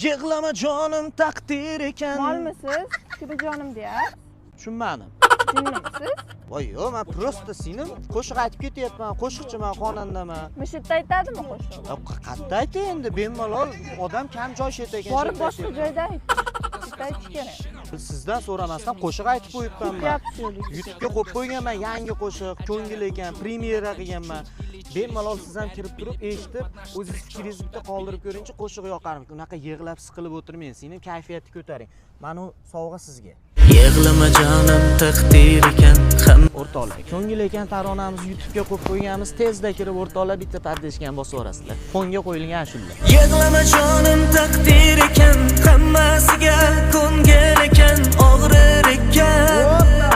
Yig'lama jonim taqdir ekan. Molmisiz? Kim jonim deyapsiz? Tushunmadim. Jinnimisiz? Voy, yo'q, men prosta sinim qo'shiq aytib ketyapman. Qo'shiqchiman, xonandaman. Mushitda aytadimi qo'shiq? Qayerda aytay endi, bemalol odam kam joy shet ekan. Borib boshqa joyda aytish kerak. Sizdan so'ramasdan qo'shiq aytib qo'yibman men. YouTube'ga qo'yib qo'yganman, yangi qo'shiq, ko'ngil ekan, premyera qilganman. Bemalol siz ham kirib turib, eshitib, o'zingiz fikringizni bitta qoldirib ko'ringchi, qo'shiq yoqarmi? Unaqa yig'lab siqilib o'tirmang, sening kayfiyatni ko'taring. Mana u sovg'a sizga. Yig'lama jonim taqdir ekan ham O'rtoqlar, ko'ngil ekan taronamizni YouTube'ga qo'yib qo'yganmiz, tezda kirib o'rtoqlar bitta pardeshgan bosib o'rasizlar. Fonga qo'yilgan ashula. Yig'lama jonim taqdir ekan hammasiga ko'ngil ekan og'rir ekan